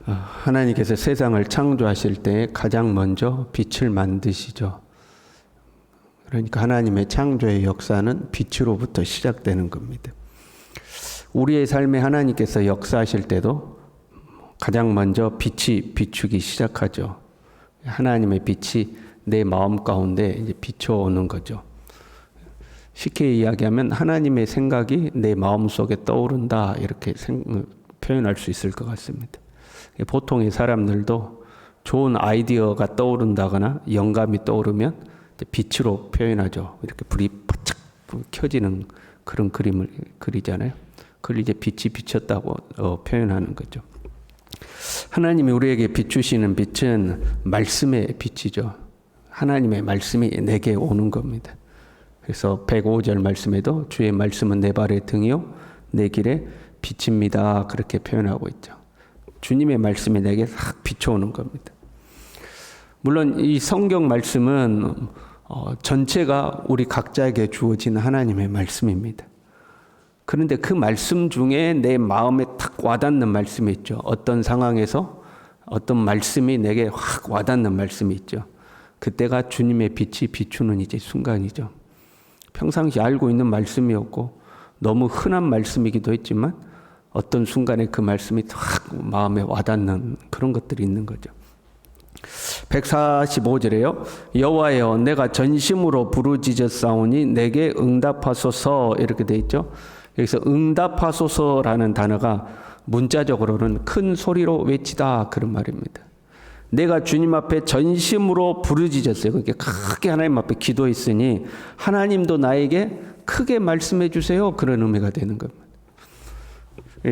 하나님께서 세상을 창조하실 때 가장 먼저 빛을 만드시죠. 그러니까 하나님의 창조의 역사는 빛으로부터 시작되는 겁니다. 우리의 삶에 하나님께서 역사하실 때도 가장 먼저 빛이 비추기 시작하죠. 하나님의 빛이 내 마음 가운데 이제 비춰오는 거죠. 쉽게 이야기하면 하나님의 생각이 내 마음 속에 떠오른다, 이렇게 표현할 수 있을 것 같습니다. 보통의 사람들도 좋은 아이디어가 떠오른다거나 영감이 떠오르면 빛으로 표현하죠. 이렇게 불이 바짝 켜지는 그런 그림을 그리잖아요. 그걸 이제 빛이 비쳤다고 표현하는 거죠. 하나님이 우리에게 비추시는 빛은 말씀의 빛이죠. 하나님의 말씀이 내게 오는 겁니다. 그래서 105절 말씀에도 주의 말씀은 내 발의 등이요 내 길에 빛입니다, 그렇게 표현하고 있죠. 주님의 말씀이 내게 싹 비춰오는 겁니다. 물론 이 성경 말씀은 전체가 우리 각자에게 주어진 하나님의 말씀입니다. 그런데 그 말씀 중에 내 마음에 탁 와닿는 말씀이 있죠. 어떤 상황에서 어떤 말씀이 내게 확 와닿는 말씀이 있죠. 그때가 주님의 빛이 비추는 이제 순간이죠. 평상시 알고 있는 말씀이었고 너무 흔한 말씀이기도 했지만 어떤 순간에 그 말씀이 확 마음에 와닿는 그런 것들이 있는 거죠. 145절에요. 여호와여 내가 전심으로 부르짖었사오니 내게 응답하소서, 이렇게 돼 있죠. 여기서 응답하소서라는 단어가 문자적으로는 큰 소리로 외치다, 그런 말입니다. 내가 주님 앞에 전심으로 부르짖었어요. 그렇게 크게 하나님 앞에 기도했으니 하나님도 나에게 크게 말씀해 주세요, 그런 의미가 되는 겁니다.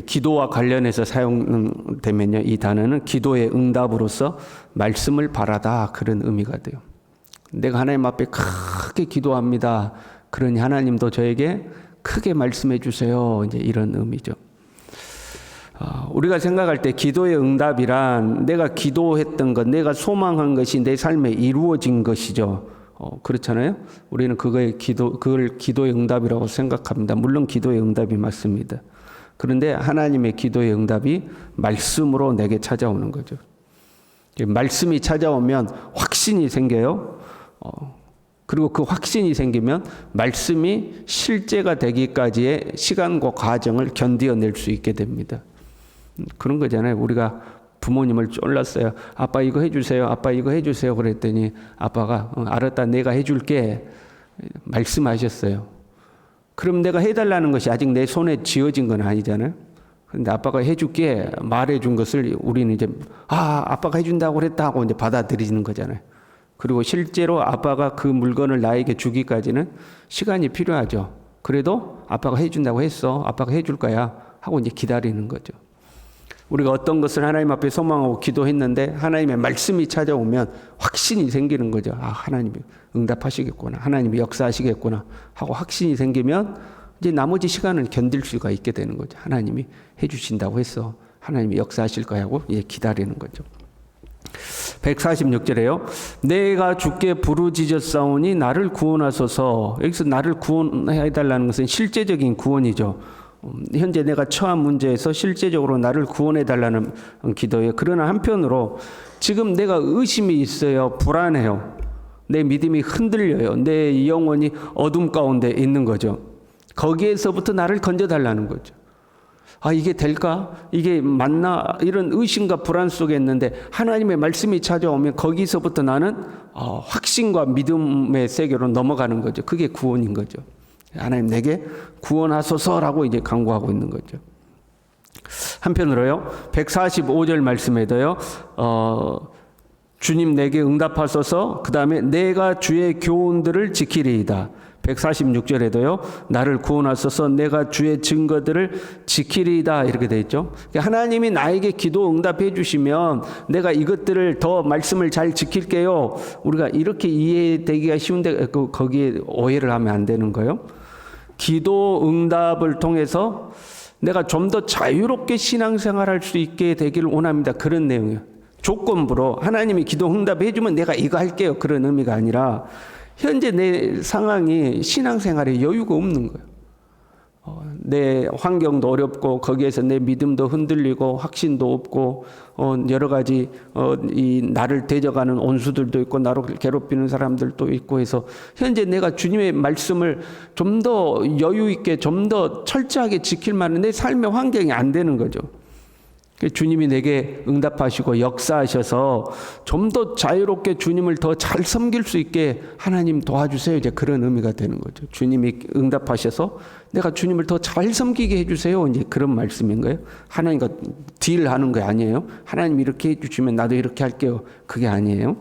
기도와 관련해서 사용되면요, 이 단어는 기도의 응답으로서 말씀을 바라다, 그런 의미가 돼요. 내가 하나님 앞에 크게 기도합니다. 그러니 하나님도 저에게 크게 말씀해 주세요, 이제 이런 의미죠. 우리가 생각할 때 기도의 응답이란 내가 기도했던 것, 내가 소망한 것이 내 삶에 이루어진 것이죠. 그렇잖아요. 우리는 그걸 기도의 응답이라고 생각합니다. 물론 기도의 응답이 맞습니다. 그런데 하나님의 기도의 응답이 말씀으로 내게 찾아오는 거죠. 말씀이 찾아오면 확신이 생겨요. 그리고 그 확신이 생기면 말씀이 실제가 되기까지의 시간과 과정을 견뎌낼 수 있게 됩니다. 그런 거잖아요. 우리가 부모님을 쫄랐어요. 아빠 이거 해주세요. 아빠 이거 해주세요. 그랬더니 아빠가 알았다, 내가 해줄게, 말씀하셨어요. 그럼 내가 해달라는 것이 아직 내 손에 쥐어진 건 아니잖아요. 그런데 아빠가 해줄게 말해준 것을 우리는 이제 아빠가 해준다고 그랬다 하고 이제 받아들이는 거잖아요. 그리고 실제로 아빠가 그 물건을 나에게 주기까지는 시간이 필요하죠. 그래도 아빠가 해준다고 했어, 아빠가 해줄 거야 하고 이제 기다리는 거죠. 우리가 어떤 것을 하나님 앞에 소망하고 기도했는데 하나님의 말씀이 찾아오면 확신이 생기는 거죠. 하나님이 응답하시겠구나, 하나님이 역사하시겠구나 하고 확신이 생기면 이제 나머지 시간을 견딜 수가 있게 되는 거죠. 하나님이 해주신다고 했어, 하나님이 역사하실 거야 하고 이제 기다리는 거죠. 146절에요. 내가 주께 부르짖었사오니 나를 구원하소서. 여기서 나를 구원해달라는 것은 실제적인 구원이죠. 현재 내가 처한 문제에서 실제적으로 나를 구원해달라는 기도예요. 그러나 한편으로 지금 내가 의심이 있어요. 불안해요. 내 믿음이 흔들려요. 내 영혼이 어둠 가운데 있는 거죠. 거기에서부터 나를 건져달라는 거죠. 이게 될까? 이게 맞나? 이런 의심과 불안 속에 있는데 하나님의 말씀이 찾아오면 거기서부터 나는 확신과 믿음의 세계로 넘어가는 거죠. 그게 구원인 거죠. 하나님 내게 구원하소서라고 이제 간구하고 있는 거죠. 한편으로요, 145절 말씀에도요, 주님 내게 응답하소서, 그 다음에 내가 주의 교훈들을 지키리이다. 146절에도요, 나를 구원하소서, 내가 주의 증거들을 지키리이다, 이렇게 되어 있죠. 하나님이 나에게 기도 응답해 주시면 내가 이것들을 더 말씀을 잘 지킬게요. 우리가 이렇게 이해되기가 쉬운데 거기에 오해를 하면 안 되는 거예요. 기도 응답을 통해서 내가 좀 더 자유롭게 신앙생활할 수 있게 되기를 원합니다. 그런 내용이에요. 조건부로 하나님이 기도 응답해 주면 내가 이거 할게요, 그런 의미가 아니라 현재 내 상황이 신앙생활에 여유가 없는 거예요. 내 환경도 어렵고 거기에서 내 믿음도 흔들리고 확신도 없고 여러 가지 이 나를 대적하는 온수들도 있고 나를 괴롭히는 사람들도 있고 해서 현재 내가 주님의 말씀을 좀 더 여유 있게 좀 더 철저하게 지킬 만한 내 삶의 환경이 안 되는 거죠. 주님이 내게 응답하시고 역사하셔서 좀 더 자유롭게 주님을 더 잘 섬길 수 있게 하나님 도와주세요. 이제 그런 의미가 되는 거죠. 주님이 응답하셔서 내가 주님을 더 잘 섬기게 해주세요. 이제 그런 말씀인 거예요. 하나님과 딜하는 거 아니에요. 하나님 이렇게 해주시면 나도 이렇게 할게요. 그게 아니에요.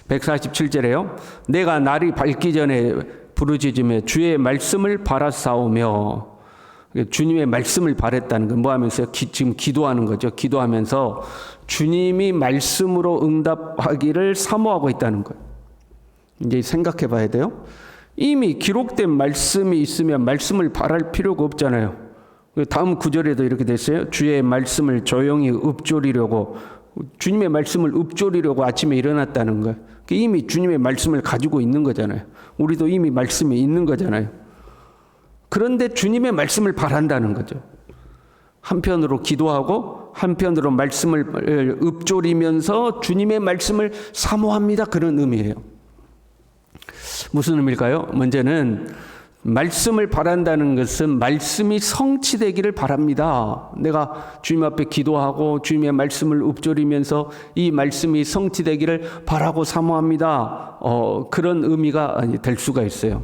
147절에요. 내가 날이 밝기 전에 부르짖으며 주의 말씀을 바라싸우며, 주님의 말씀을 바랬다는 건 뭐 하면서요? 지금 기도하는 거죠. 기도하면서 주님이 말씀으로 응답하기를 사모하고 있다는 거예요. 이제 생각해 봐야 돼요. 이미 기록된 말씀이 있으면 말씀을 바랄 필요가 없잖아요. 다음 구절에도 이렇게 됐어요. 주의 말씀을 조용히 읊조리려고, 주님의 말씀을 읊조리려고 아침에 일어났다는 거예요. 이미 주님의 말씀을 가지고 있는 거잖아요. 우리도 이미 말씀이 있는 거잖아요. 그런데 주님의 말씀을 바란다는 거죠. 한편으로 기도하고 한편으로 말씀을 읊조리면서 주님의 말씀을 사모합니다. 그런 의미예요. 무슨 의미일까요? 먼저는 말씀을 바란다는 것은 말씀이 성취되기를 바랍니다. 내가 주님 앞에 기도하고 주님의 말씀을 읊조리면서 이 말씀이 성취되기를 바라고 사모합니다. 그런 의미가 될 수가 있어요.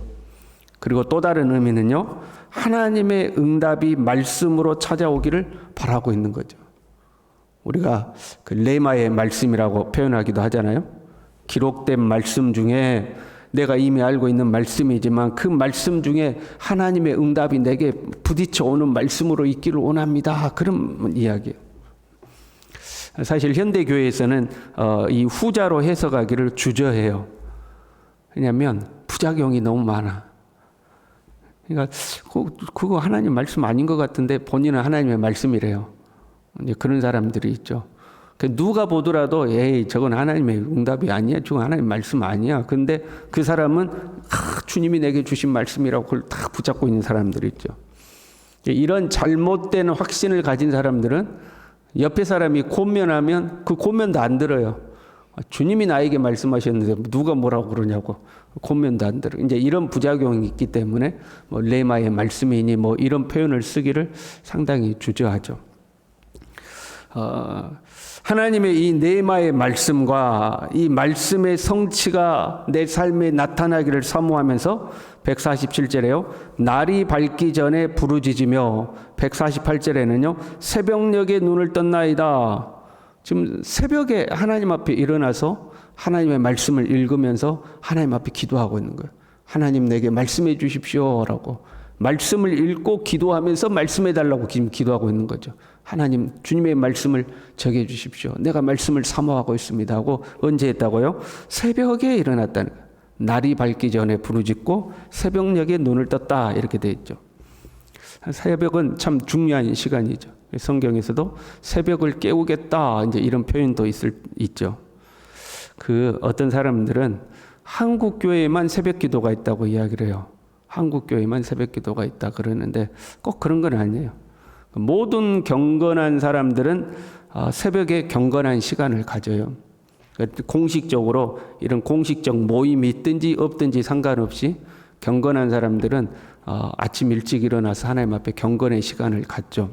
그리고 또 다른 의미는요, 하나님의 응답이 말씀으로 찾아오기를 바라고 있는 거죠. 우리가 그 레마의 말씀이라고 표현하기도 하잖아요. 기록된 말씀 중에 내가 이미 알고 있는 말씀이지만 그 말씀 중에 하나님의 응답이 내게 부딪혀 오는 말씀으로 있기를 원합니다. 그런 이야기예요. 사실 현대교회에서는 이 후자로 해석하기를 주저해요. 왜냐하면 부작용이 너무 많아. 그러니까 그거 하나님 말씀 아닌 것 같은데 본인은 하나님의 말씀이래요. 이제 그런 사람들이 있죠. 누가 보더라도 에이 저건 하나님의 응답이 아니야. 저건 하나님 말씀 아니야. 근데 그 사람은 주님이 내게 주신 말씀이라고 그걸 다 붙잡고 있는 사람들이 있죠. 이런 잘못된 확신을 가진 사람들은 옆에 사람이 권면하면 그 권면도 안 들어요. 주님이 나에게 말씀하셨는데 누가 뭐라고 그러냐고 권면도 안 들어. 이제 이런 부작용이 있기 때문에 뭐 레마의 말씀이니 뭐 이런 표현을 쓰기를 상당히 주저하죠. 하나님의 이 레마의 말씀과 이 말씀의 성취가 내 삶에 나타나기를 사모하면서 147절에요. 날이 밝기 전에 부르짖으며 148절에는요. 새벽녘에 눈을 떴나이다. 지금 새벽에 하나님 앞에 일어나서 하나님의 말씀을 읽으면서 하나님 앞에 기도하고 있는 거예요. 하나님 내게 말씀해 주십시오라고 말씀을 읽고 기도하면서 말씀해 달라고 지금 기도하고 있는 거죠. 하나님 주님의 말씀을 적해 주십시오. 내가 말씀을 사모하고 있습니다 하고 언제 했다고요? 새벽에 일어났다는 거예요. 날이 밝기 전에 부르짖고 새벽녘에 눈을 떴다 이렇게 돼 있죠. 새벽은 참 중요한 시간이죠. 성경에서도 새벽을 깨우겠다 이제 이런 표현도 있죠. 그 어떤 사람들은 한국 교회에만 새벽 기도가 있다고 이야기를 해요. 한국 교회만 새벽 기도가 있다 그러는데 꼭 그런 건 아니에요. 모든 경건한 사람들은 새벽에 경건한 시간을 가져요. 공식적으로 이런 공식적 모임이 있든지 없든지 상관없이 경건한 사람들은 아침 일찍 일어나서 하나님 앞에 경건의 시간을 갖죠.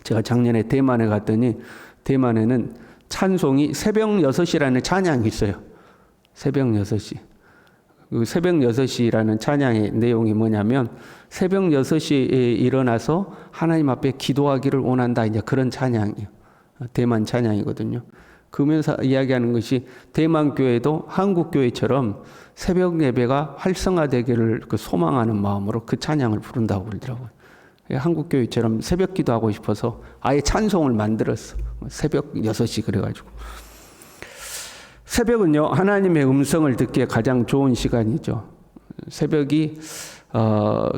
제가 작년에 대만에 갔더니 대만에는 찬송이 새벽 6시라는 찬양이 있어요. 새벽 6시. 그 새벽 6시라는 찬양의 내용이 뭐냐면 새벽 6시에 일어나서 하나님 앞에 기도하기를 원한다. 이제 그런 찬양이에요. 대만 찬양이거든요. 그러면서 이야기하는 것이 대만 교회도 한국 교회처럼 새벽 예배가 활성화되기를 소망하는 마음으로 그 찬양을 부른다고 그러더라고요. 한국 교회처럼 새벽 기도하고 싶어서 아예 찬송을 만들었어. 새벽 6시 그래가지고. 새벽은요, 하나님의 음성을 듣기에 가장 좋은 시간이죠. 새벽이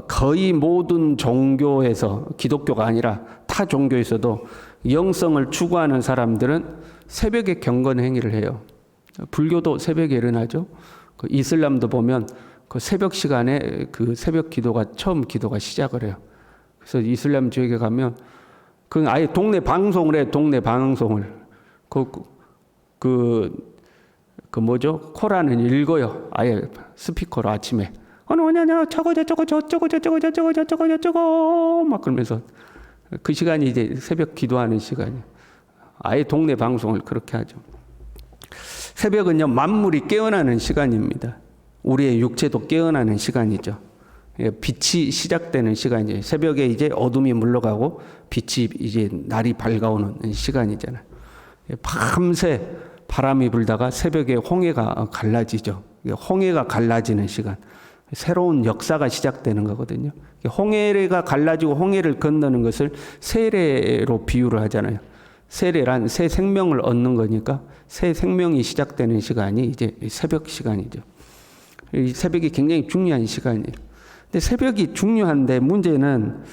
거의 모든 종교에서, 기독교가 아니라 타 종교에서도 영성을 추구하는 사람들은 새벽에 경건 행위를 해요. 불교도 새벽에 일어나죠. 이슬람도 보면 그 새벽 시간에 그 새벽 기도가 처음 기도가 시작을 해요. 그래서 이슬람 지역에 가면 그 아예 동네 방송을 해. 동네 방송을 뭐죠? 코란을 읽어요. 아예 스피커로 아침에 어느냐냐 저거 막 그러면서 그 시간이 이제 새벽 기도하는 시간이에요. 아예 동네 방송을 그렇게 하죠. 새벽은요, 만물이 깨어나는 시간입니다. 우리의 육체도 깨어나는 시간이죠. 빛이 시작되는 시간이에요. 새벽에 이제 어둠이 물러가고 빛이 이제 날이 밝아오는 시간이잖아요. 밤새 바람이 불다가 새벽에 홍해가 갈라지죠. 홍해가 갈라지는 시간. 새로운 역사가 시작되는 거거든요. 홍해가 갈라지고 홍해를 건너는 것을 세례로 비유를 하잖아요. 세례란 새 생명을 얻는 거니까 새 생명이 시작되는 시간이 이제 새벽 시간이죠. 이 새벽이 굉장히 중요한 시간이에요. 근데 새벽이 중요한데 문제는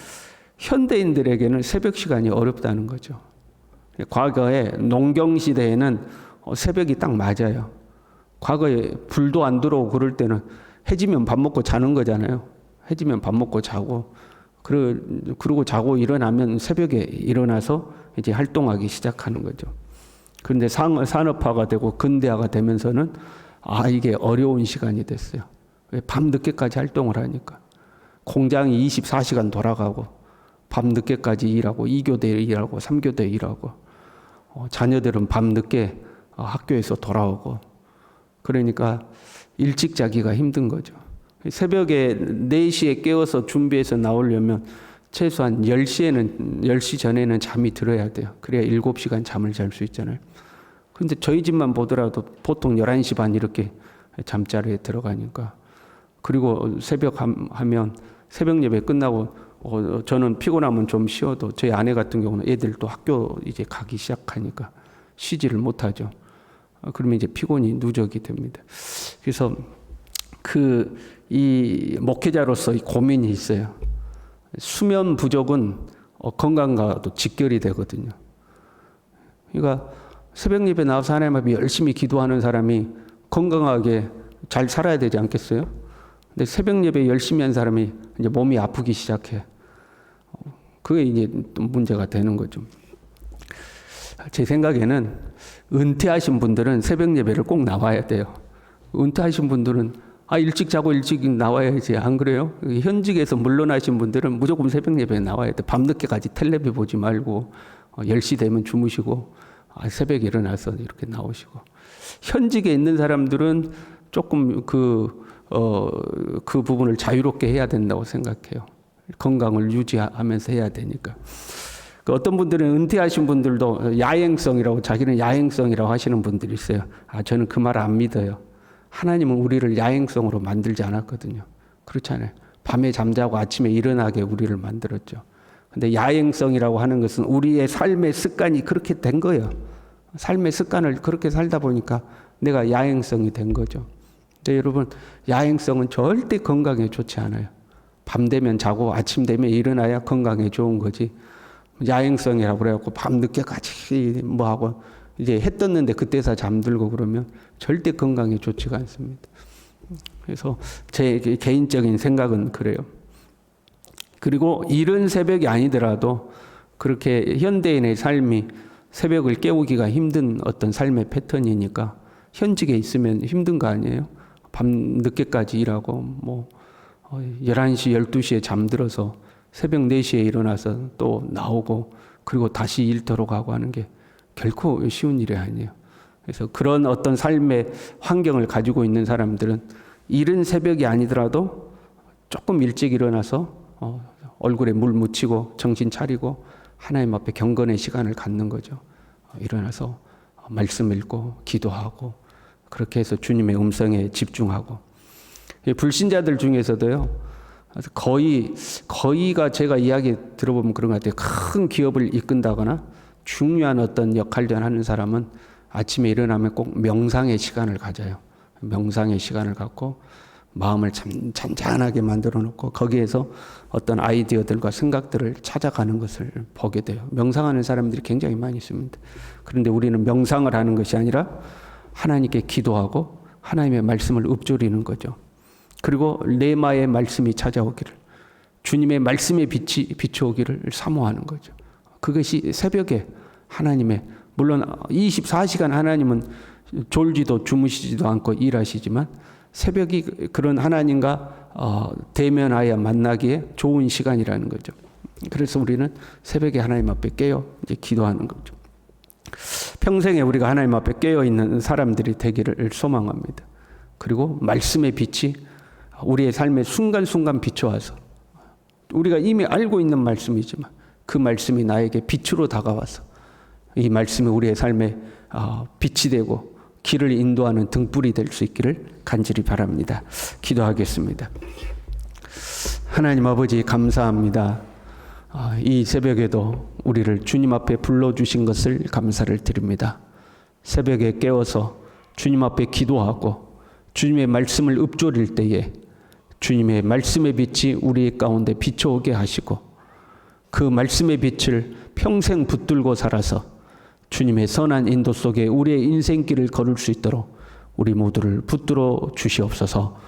현대인들에게는 새벽 시간이 어렵다는 거죠. 과거에 농경 시대에는 새벽이 딱 맞아요. 과거에 불도 안 들어오고 그럴 때는 해지면 밥 먹고 자는 거잖아요. 해지면 밥 먹고 자고 그러고 자고 일어나면 새벽에 일어나서 이제 활동하기 시작하는 거죠. 그런데 산업화가 되고 근대화가 되면서는 이게 어려운 시간이 됐어요. 밤 늦게까지 활동을 하니까. 공장이 24시간 돌아가고 밤 늦게까지 일하고 2교대 일하고 3교대 일하고 자녀들은 밤 늦게 학교에서 돌아오고 그러니까 일찍 자기가 힘든 거죠. 새벽에 4시에 깨워서 준비해서 나오려면 최소한 10시 전에는 잠이 들어야 돼요. 그래야 7시간 잠을 잘 수 있잖아요. 근데 저희 집만 보더라도 보통 11시 반 이렇게 잠자리에 들어가니까. 그리고 하면 새벽 예배 끝나고 저는 피곤하면 좀 쉬어도 저희 아내 같은 경우는 애들 또 학교 이제 가기 시작하니까 쉬지를 못하죠. 그러면 이제 피곤이 누적이 됩니다. 그래서 이 목회자로서 이 고민이 있어요. 수면 부족은 건강과도 직결이 되거든요. 그러니까 새벽 예배 나와서 하나님 앞에 열심히 기도하는 사람이 건강하게 잘 살아야 되지 않겠어요? 근데 새벽 예배 열심히 한 사람이 이제 몸이 아프기 시작해. 그게 이제 또 문제가 되는 거죠. 제 생각에는 은퇴하신 분들은 새벽 예배를 꼭 나와야 돼요. 은퇴하신 분들은 일찍 자고 일찍 나와야지. 안 그래요? 현직에서 물러나신 분들은 무조건 새벽 예배에 나와야 돼. 밤늦게까지 텔레비 보지 말고 10시 되면 주무시고 새벽에 일어나서 이렇게 나오시고. 현직에 있는 사람들은 조금 그 부분을 자유롭게 해야 된다고 생각해요. 건강을 유지하면서 해야 되니까. 어떤 분들은 은퇴하신 분들도 야행성이라고 자기는 야행성이라고 하시는 분들이 있어요. 저는 그 말 안 믿어요. 하나님은 우리를 야행성으로 만들지 않았거든요. 그렇잖아요. 밤에 잠자고 아침에 일어나게 우리를 만들었죠. 근데 야행성이라고 하는 것은 우리의 삶의 습관이 그렇게 된 거예요. 삶의 습관을 그렇게 살다 보니까 내가 야행성이 된 거죠. 근데 여러분, 야행성은 절대 건강에 좋지 않아요. 밤 되면 자고 아침 되면 일어나야 건강에 좋은 거지. 야행성이라고 그래갖고 밤 늦게까지 하고 이제 해 떴는데 그때서 잠들고 그러면 절대 건강에 좋지가 않습니다. 그래서 제 개인적인 생각은 그래요. 그리고 이른 새벽이 아니더라도 그렇게 현대인의 삶이 새벽을 깨우기가 힘든 어떤 삶의 패턴이니까 현직에 있으면 힘든 거 아니에요? 밤 늦게까지 일하고 11시, 12시에 잠들어서 새벽 4시에 일어나서 또 나오고 그리고 다시 일터로 가고 하는 게 결코 쉬운 일이 아니에요. 그래서 그런 어떤 삶의 환경을 가지고 있는 사람들은 이른 새벽이 아니더라도 조금 일찍 일어나서 얼굴에 물 묻히고 정신 차리고 하나님 앞에 경건의 시간을 갖는 거죠. 일어나서 말씀 읽고 기도하고 그렇게 해서 주님의 음성에 집중하고. 불신자들 중에서도요. 거의가 제가 이야기 들어보면 그런 것 같아요. 큰 기업을 이끈다거나 중요한 어떤 역할을 하는 사람은 아침에 일어나면 꼭 명상의 시간을 가져요. 명상의 시간을 갖고 마음을 잔잔하게 만들어 놓고 거기에서 어떤 아이디어들과 생각들을 찾아가는 것을 보게 돼요. 명상하는 사람들이 굉장히 많이 있습니다. 그런데 우리는 명상을 하는 것이 아니라 하나님께 기도하고 하나님의 말씀을 읊조리는 거죠. 그리고 레마의 말씀이 찾아오기를 주님의 말씀의 빛이 비춰오기를 사모하는 거죠. 그것이 새벽에 하나님의, 물론 24시간 하나님은 졸지도 주무시지도 않고 일하시지만 새벽이 그런 하나님과 대면하여 만나기에 좋은 시간이라는 거죠. 그래서 우리는 새벽에 하나님 앞에 깨어 이제 기도하는 거죠. 평생에 우리가 하나님 앞에 깨어 있는 사람들이 되기를 소망합니다. 그리고 말씀의 빛이 우리의 삶의 순간순간 비춰와서 우리가 이미 알고 있는 말씀이지만 그 말씀이 나에게 빛으로 다가와서 이 말씀이 우리의 삶에 빛이 되고 길을 인도하는 등불이 될 수 있기를 간절히 바랍니다. 기도하겠습니다. 하나님 아버지 감사합니다. 이 새벽에도 우리를 주님 앞에 불러주신 것을 감사를 드립니다. 새벽에 깨어서 주님 앞에 기도하고 주님의 말씀을 읊조릴 때에 주님의 말씀의 빛이 우리 가운데 비춰오게 하시고 그 말씀의 빛을 평생 붙들고 살아서 주님의 선한 인도 속에 우리의 인생길을 걸을 수 있도록 우리 모두를 붙들어 주시옵소서.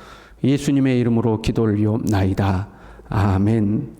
예수님의 이름으로 기도 올리옵나이다. 아멘.